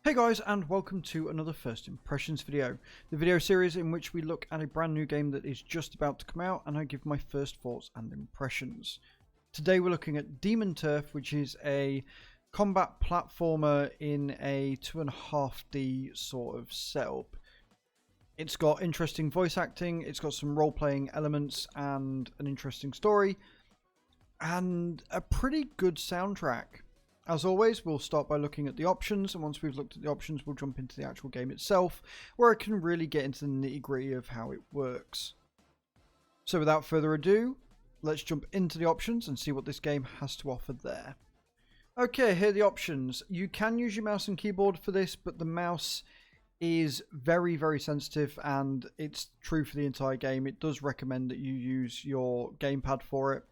Hey guys, and welcome to another First Impressions video, the video series in which we look at a brand new game that is just about to come out and I give my first thoughts and impressions. Today we're looking at Demon Turf, which is a combat platformer in a 2.5D sort of setup. It's got interesting voice acting, it's got some role-playing elements and an interesting story, and a pretty good soundtrack. As always, we'll start by looking at the options, and once we've looked at the options, we'll jump into the actual game itself, where I can really get into the nitty-gritty of how it works. So without further ado, let's jump into the options and see what this game has to offer there. Okay, here are the options. You can use your mouse and keyboard for this, but the mouse is very, very sensitive, and it's true for the entire game. It does recommend that you use your gamepad for it.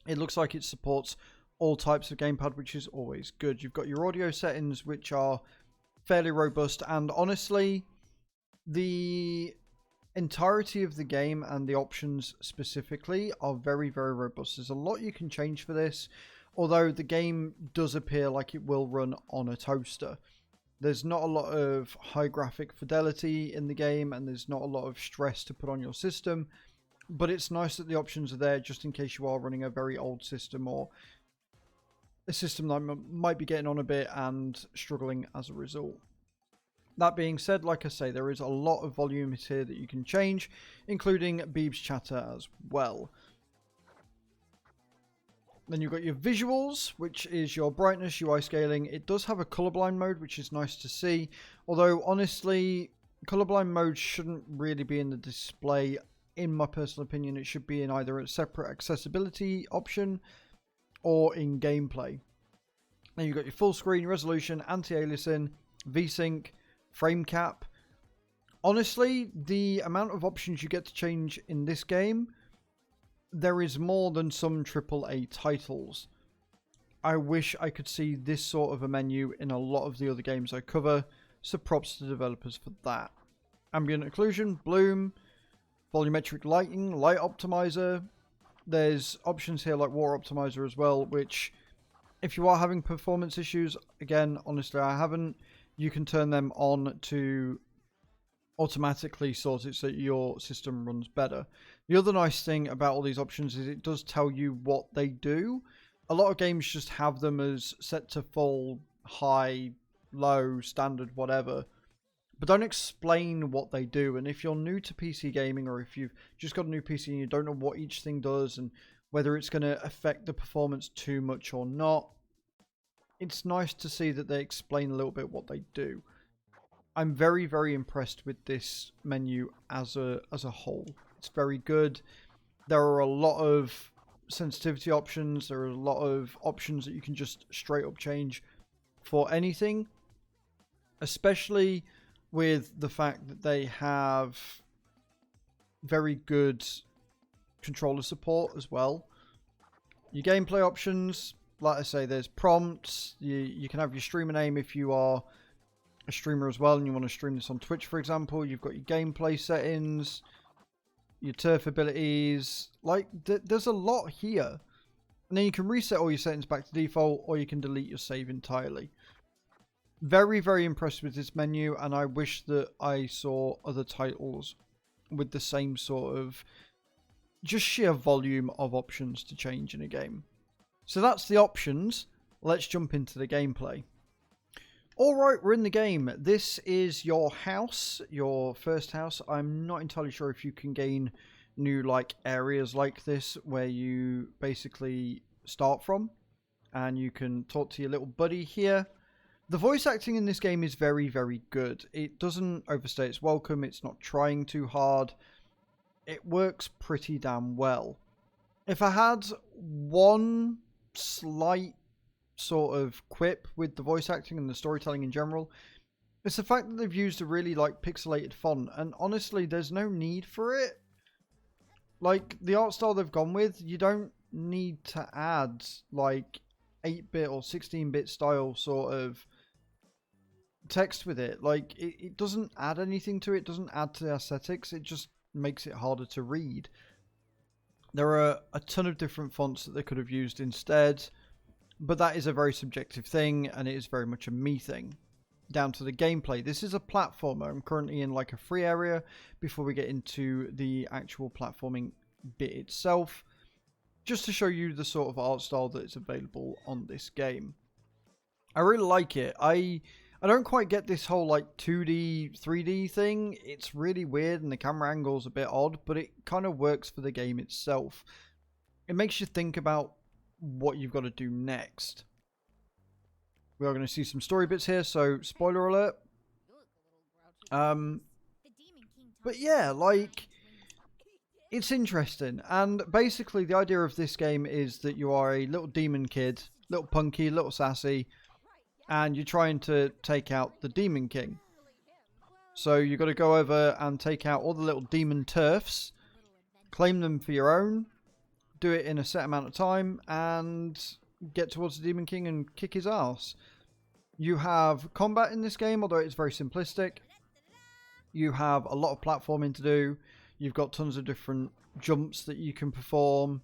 It looks like it supports all types of gamepad, which is always good. You've got your audio settings, which are fairly robust, and honestly, the entirety of the game and the options specifically are very, very robust. There's a lot you can change for this, although the game does appear like it will run on a toaster. There's not a lot of high graphic fidelity in the game, and there's not a lot of stress to put on your system, but it's nice that the options are there just in case you are running a very old system or a system that might be getting on a bit and struggling as a result. That being said, like I say, there is a lot of volume here that you can change, including Beeb's chatter as well. Then you've got your visuals, which is your brightness, UI scaling. It does have a colorblind mode, which is nice to see. Although, honestly, colorblind mode shouldn't really be in the display. In my personal opinion, it should be in either a separate accessibility option or in gameplay. Then you've got your full screen, resolution, anti-aliasing, VSync, frame cap. Honestly, the amount of options you get to change in this game, there is more than some AAA titles. I wish I could see this sort of a menu in a lot of the other games I cover, so props to the developers for that. Ambient occlusion, bloom, volumetric lighting, light optimizer. There's options here like water optimizer as well, which if you are having performance issues, again, honestly, I haven't, you can turn them on to automatically sort it so your system runs better. The other nice thing about all these options is it does tell you what they do. A lot of games just have them as set to full, high, low, standard, whatever, but don't explain what they do. And if you're new to PC gaming, or if you've just got a new PC and you don't know what each thing does and whether it's going to affect the performance too much or not, it's nice to see that they explain a little bit what they do. I'm very, very impressed with this menu as a whole. It's very good. There are a lot of sensitivity options. There are a lot of options that you can just straight up change for anything, especially with the fact that they have very good controller support as well. Your gameplay options, like I say, there's prompts. You can have your streamer name if you are a streamer as well and you want to stream this on Twitch, for example. You've got your gameplay settings, your turf abilities. Like, there's a lot here. And then you can reset all your settings back to default, or you can delete your save entirely. Very, very impressed with this menu, and I wish that I saw other titles with the same sort of just sheer volume of options to change in a game. So that's the options. Let's jump into the gameplay. Alright, we're in the game. This is your house, your first house. I'm not entirely sure if you can gain new areas like this where you basically start from, and you can talk to your little buddy here. The voice acting in this game is very, very good. It doesn't overstay its welcome. It's not trying too hard. It works pretty damn well. If I had one slight sort of quip with the voice acting and the storytelling in general, it's the fact that they've used a really pixelated font, and honestly, there's no need for it. Like, the art style they've gone with, you don't need to add 8-bit or 16-bit style sort of text with it. Like, it doesn't add anything to it. It doesn't add to the aesthetics. It just makes it harder to read. There are a ton of different fonts that they could have used instead, but that is a very subjective thing, and it is very much a me thing. down to the gameplay. This is a platformer. I'm currently in like a free area before we get into the actual platforming bit itself, just to show you the sort of art style that is available on this game. I really like it. I don't quite get this whole like 2D, 3D thing. It's really weird and the camera angle's a bit odd, but it kind of works for the game itself. It makes you think about what you've got to do next. We are going to see some story bits here, so spoiler alert. But yeah, like, it's interesting. And basically the idea of this game is that you are a little demon kid, little punky, little sassy, and you're trying to take out the Demon King. So you've got to go over and take out all the little demon turfs, claim them for your own, do it in a set amount of time, and get towards the Demon King and kick his ass. You have combat in this game, although it's very simplistic. You have a lot of platforming to do. You've got tons of different jumps that you can perform,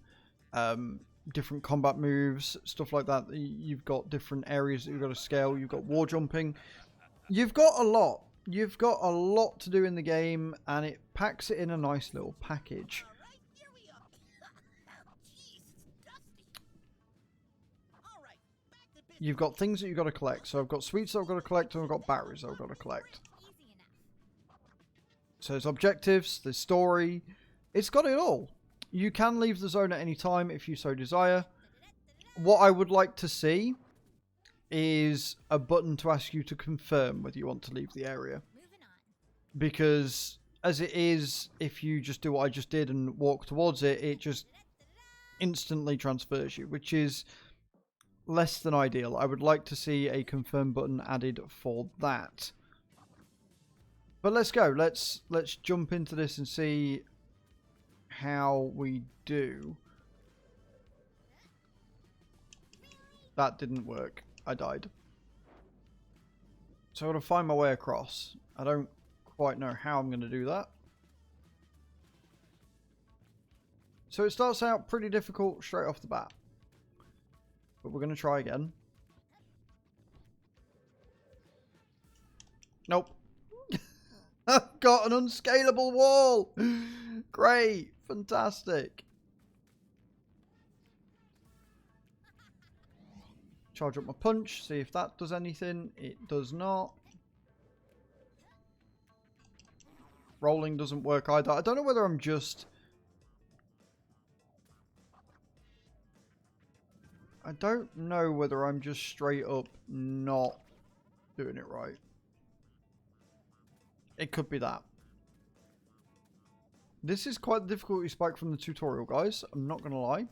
different combat moves, stuff like that. You've got different areas that you've got to scale. You've got wall jumping. You've got a lot. You've got a lot to do in the game, and it packs it in a nice little package. You've got things that you've got to collect. So I've got sweets that I've got to collect, and I've got batteries that I've got to collect. So there's objectives, there's story. It's got it all. You can leave the zone at any time if you so desire. What I would like to see is a button to ask you to confirm whether you want to leave the area. Because as it is, if you just do what I just did and walk towards it, it just instantly transfers you, which is less than ideal. I would like to see a confirm button added for that. But let's go. Let's jump into this and see how we do. That didn't work. I died. So I'm going to find my way across. I don't quite know how I'm going to do that. So it starts out pretty difficult straight off the bat. But we're going to try again. Nope. I've got an unscalable wall. Great. Fantastic. Charge up my punch. See if that does anything. It does not. Rolling doesn't work either. I don't know whether I'm just... I don't know whether I'm just straight up not doing it right. It could be that. This is quite the difficulty spike from the tutorial, guys. I'm not going to lie.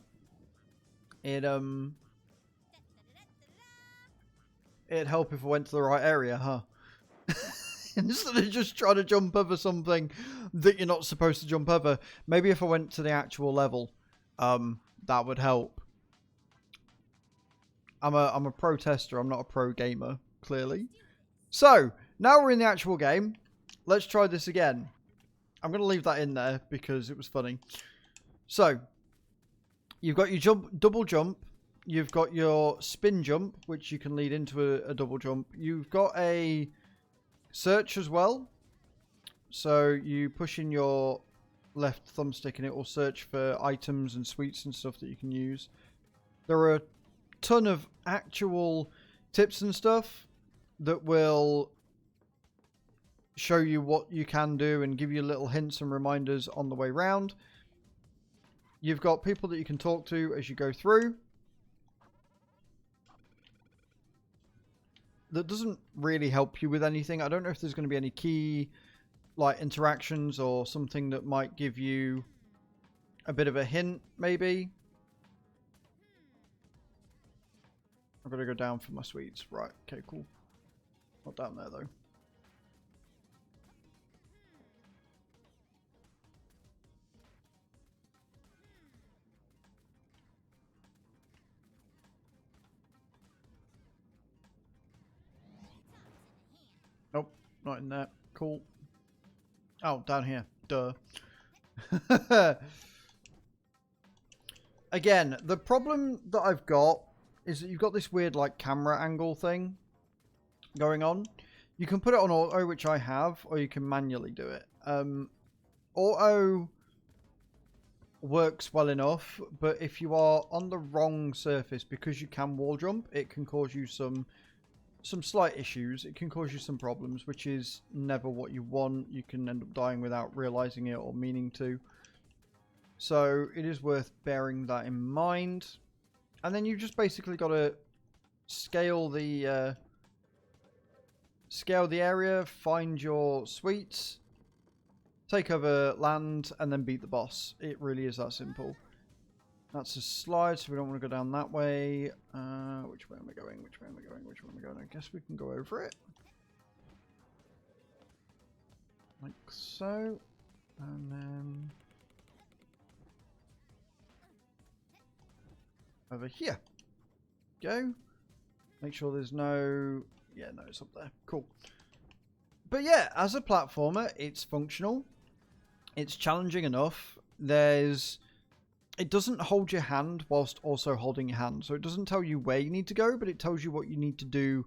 It'd help if I went to the right area, huh? Instead of just trying to jump over something that you're not supposed to jump over. Maybe if I went to the actual level, that would help. I'm a pro tester. I'm not a pro gamer, clearly. So, now we're in the actual game. Let's try this again. I'm going to leave that in there because it was funny. So, you've got your double jump. You've got your spin jump, which you can lead into a double jump. You've got a search as well. So, you push in your left thumbstick and it will search for items and sweets and stuff that you can use. There are a ton of actual tips and stuff that will show you what you can do and give you little hints and reminders on the way round. You've got people that you can talk to as you go through. That doesn't really help you with anything. I don't know if there's going to be any key like interactions or something that might give you a bit of a hint, maybe. I've got to go down for my sweets. Right, okay, cool. Not down there, though. Nope, not in there. Cool. Oh, down here. Duh. Again, the problem that I've got is that you've got this weird, like, camera angle thing going on. You can put it on auto, which I have, or you can manually do it. Auto works well enough, but if you are on the wrong surface, because you can wall jump, it can cause you some slight issues. It can cause you some problems, which is never what you want. You can end up dying without realizing it or meaning to. So it is worth bearing that in mind. And then you just basically got to scale the area, find your suites, take over land, and then beat the boss. It really is that simple. That's a slide, so we don't want to go down that way. Which way am I going? Which way am I going? Which way am I going? I guess we can go over it. Like so. And then over here. Go. Make sure there's no... Yeah, no, it's up there. Cool. But yeah, as a platformer, it's functional. It's challenging enough. It doesn't hold your hand whilst also holding your hand. So it doesn't tell you where you need to go, but it tells you what you need to do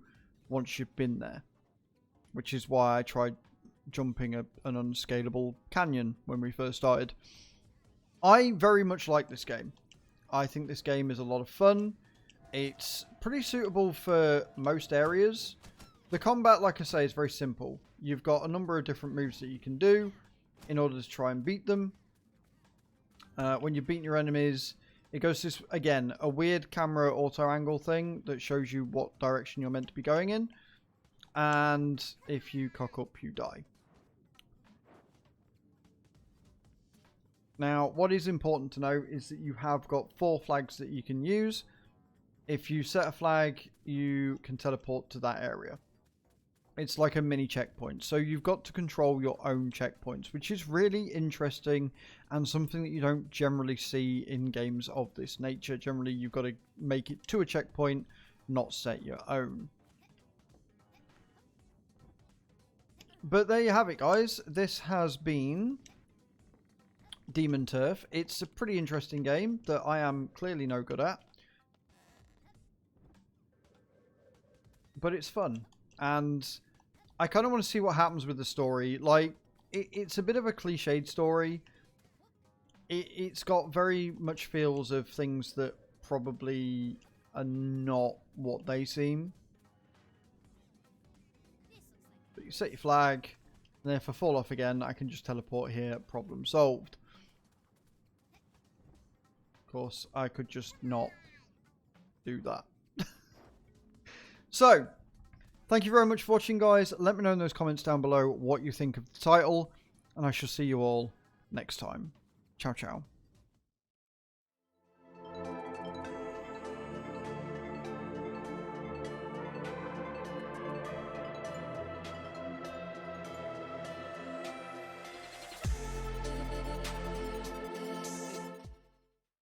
once you've been there. Which is why I tried jumping an unscalable canyon when we first started. I very much like this game. I think this game is a lot of fun. It's pretty suitable for most areas. The combat, like I say, is very simple. You've got a number of different moves that you can do in order to try and beat them. When you're beating your enemies, it goes this, again, a weird camera auto angle thing that shows you what direction you're meant to be going in. And if you cock up, you die. Now, what is important to know is that you have got 4 flags that you can use. If you set a flag, you can teleport to that area. It's like a mini checkpoint. So you've got to control your own checkpoints, which is really interesting and something that you don't generally see in games of this nature. Generally, you've got to make it to a checkpoint, not set your own. But there you have it, guys. This has been Demon Turf. It's a pretty interesting game that I am clearly no good at. But it's fun. And I kind of want to see what happens with the story. Like, it's a bit of a cliched story. It's got very much feels of things that probably are not what they seem. But you set your flag, and then if I fall off again, I can just teleport here. Problem solved. Of course, I could just not do that. So, thank you very much for watching, guys. Let me know in those comments down below what you think of the title, and I shall see you all next time. Ciao, ciao.